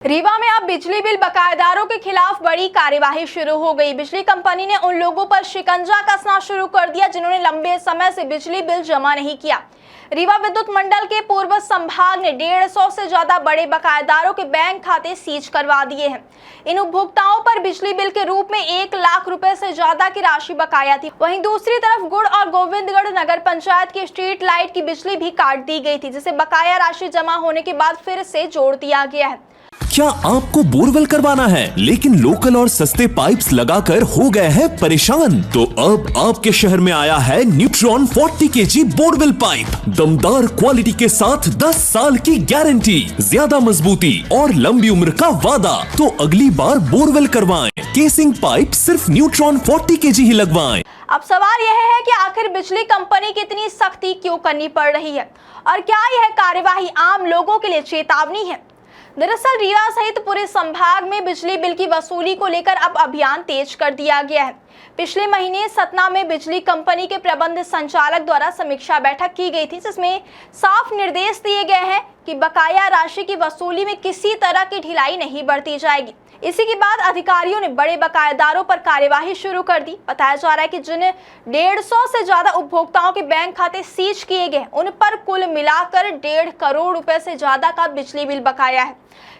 रीवा में अब बिजली बिल बकायेदारों के खिलाफ बड़ी कार्यवाही शुरू हो गई। बिजली कंपनी ने उन लोगों पर शिकंजा कसना शुरू कर दिया जिन्होंने लंबे समय से बिजली बिल जमा नहीं किया। रीवा विद्युत मंडल के पूर्व संभाग ने 150 से ज्यादा बड़े बकायेदारों के बैंक खाते सीज करवा दिए हैं। इन उपभोक्ताओं पर बिजली बिल के रूप में 1 लाख रुपए से ज्यादा की राशि बकाया थी। वहीं दूसरी तरफ गुड़ और गोविंदगढ़ नगर पंचायत की स्ट्रीट लाइट की बिजली भी काट दी गई थी, जिसे बकाया राशि जमा होने के बाद फिर से जोड़ दिया गया है। क्या आपको बोरवेल करवाना है लेकिन लोकल और सस्ते पाइप्स लगाकर हो गए हैं परेशान? तो अब आपके शहर में आया है न्यूट्रॉन 40 kg बोरवेल पाइप। दमदार क्वालिटी के साथ 10 साल की गारंटी, ज्यादा मजबूती और लंबी उम्र का वादा। तो अगली बार बोरवेल करवाएं, केसिंग पाइप सिर्फ न्यूट्रॉन 40 kg ही लगवाएं। अब सवाल यह है कि आखिर बिजली कंपनी की इतनी सख्ती क्यों करनी पड़ रही है और क्या यह कार्यवाही आम लोगों के लिए चेतावनी है? दरअसल रीवा सहित पूरे संभाग में बिजली बिल की वसूली को लेकर अब अभियान तेज कर दिया गया है। पिछले महीने सतना में बिजली कंपनी के प्रबंध संचालक द्वारा समीक्षा बैठक की गई थी, जिसमें साफ निर्देश दिए गए हैं कि बकाया राशि की वसूली में किसी तरह की ढिलाई नहीं बरती जाएगी। इसी के बाद अधिकारियों ने बड़े बकायेदारों पर कार्यवाही शुरू कर दी। बताया जा रहा है कि जिन 150 से ज्यादा उपभोक्ताओं के बैंक खाते सीज किए गए, उन पर कुल मिलाकर 1.5 करोड़ रुपए से ज्यादा का बिजली बिल बकाया है।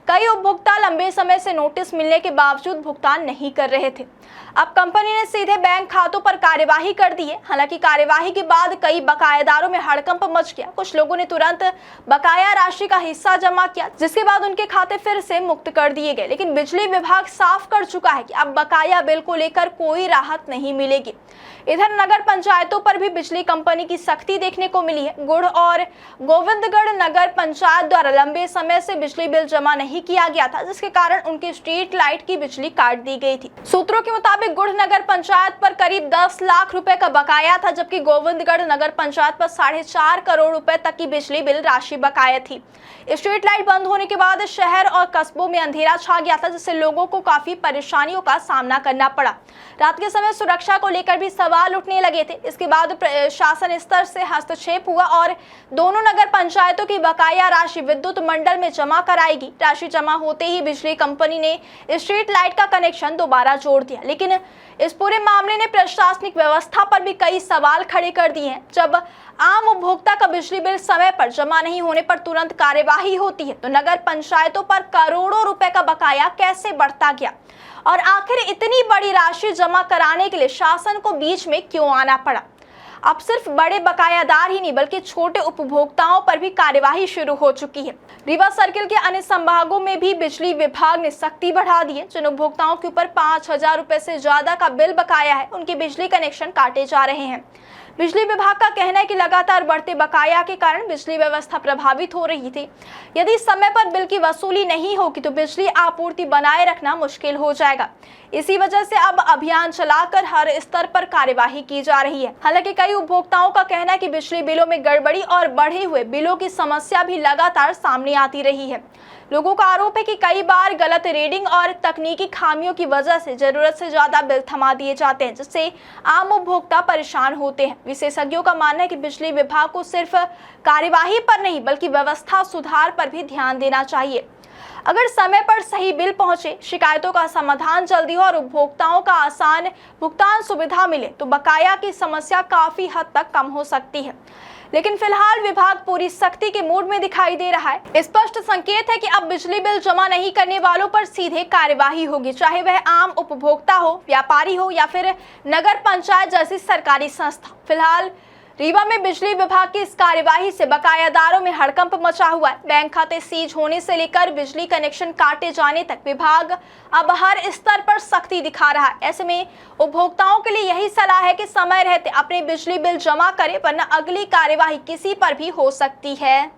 कई उपभोक्ता लंबे समय से नोटिस मिलने के बावजूद भुगतान नहीं कर रहे थे। अब कंपनी ने सीधे बैंक खातों पर कार्यवाही कर दी है। हालांकि कार्यवाही के बाद कई बकायेदारों में हड़कंप मच गया। कुछ लोगों ने तुरंत बकाया राशि का हिस्सा जमा किया, जिसके बाद उनके खाते फिर से मुक्त कर दिए गए। लेकिन बिजली विभाग साफ कर चुका है कि अब बकाया बिल को लेकर कोई राहत नहीं मिलेगी। इधर नगर पंचायतों पर भी बिजली कंपनी की सख्ती देखने को मिली है। गुड़ और गोविंदगढ़ नगर पंचायत द्वारा लंबे समय से बिजली बिल जमा नहीं किया गया था, जिसके कारण उनकी स्ट्रीट लाइट की बिजली काट दी गई थी। सूत्रों के मुताबिक गुड़ नगर पंचायत पर करीब 10 लाख रुपए का बकाया था, जबकि गोविंदगढ़ नगर पंचायत पर 4.5 करोड़ रुपए तक की बिजली बिल राशि बकाया थी। स्ट्रीट लाइट बंद होने के बाद शहर और कस्बों में अंधेरा छा गया था, जिससे लोगों को काफी परेशानियों का सामना करना पड़ा। रात के समय सुरक्षा को लेकर भी सवाल उठने लगे थे। इसके बाद शासन स्तर से हस्तक्षेप हुआ और दोनों नगर पंचायतों की बकाया राशि विद्युत मंडल में जमा कराएगी। राशि जमा होते ही बिजली कंपनी ने स्ट्रीट लाइट का कनेक्शन दोबारा जोड़ दिया। लेकिन इस पूरे मामले ने प्रशासनिक व्यवस्था पर भी कई सवाल खड़े कर दिए हैं। जब आम उपभोक्ता का बिजली बिल समय पर जमा नहीं होने पर तुरंत कार्यवाही होती है, तो नगर पंचायतों पर करोड़ों रुपए का बकाया कैसे बढ़ता गया और आखिर इतनी बड़ी राशि जमा कराने के लिए शासन को बीच में क्यों आना पड़ा? अब सिर्फ बड़े बकायादार ही नहीं बल्कि छोटे उपभोक्ताओं पर भी कार्यवाही शुरू हो चुकी है। रीवा सर्किल के अन्य संभागों में भी बिजली विभाग ने सख्ती बढ़ा दी है। जिन उपभोक्ताओं के ऊपर 5,000 रुपए से ज्यादा का बिल बकाया है, उनके बिजली कनेक्शन काटे जा रहे हैं। बिजली विभाग का कहना है कि लगातार बढ़ते बकाया के कारण बिजली व्यवस्था प्रभावित हो रही थी। यदि समय पर बिल की वसूली नहीं होगी तो बिजली आपूर्ति बनाए रखना मुश्किल हो जाएगा। इसी वजह से अब अभियान चलाकर हर स्तर पर कार्यवाही की जा रही है। हालांकि कई उपभोक्ताओं का कहना है कि बिजली बिलों में गड़बड़ी और बढ़े हुए बिलों की समस्या भी लगातार सामने आती रही है। लोगों का आरोप है कि कई बार गलत रीडिंग और तकनीकी खामियों की वजह से जरूरत से ज्यादा बिल थमा दिए जाते हैं, जिससे आम उपभोक्ता परेशान होते हैं। विशेषज्ञों का मानना है कि बिजली विभाग को सिर्फ कार्यवाही पर नहीं बल्कि व्यवस्था सुधार पर भी ध्यान देना चाहिए। अगर समय पर सही बिल पहुंचे, शिकायतों का समाधान जल्दी हो और उपभोक्ताओं का आसान भुगतान सुविधा मिले, तो बकाया की समस्या काफी हद तक कम हो सकती है। लेकिन फिलहाल विभाग पूरी सख्ती के मूड में दिखाई दे रहा है। स्पष्ट संकेत है कि अब बिजली बिल जमा नहीं करने वालों पर सीधे कार्यवाही होगी, चाहे वह आम उपभोक्ता हो, व्यापारी हो या फिर नगर पंचायत जैसी सरकारी संस्था। फिलहाल रीवा में बिजली विभाग की इस कार्यवाही से बकायादारों में हड़कंप मचा हुआ है। बैंक खाते सीज होने से लेकर बिजली कनेक्शन काटे जाने तक विभाग अब हर स्तर पर सख्ती दिखा रहा है। ऐसे में उपभोक्ताओं के लिए यही सलाह है कि समय रहते अपने बिजली बिल जमा करें, वरना अगली कार्यवाही किसी पर भी हो सकती है।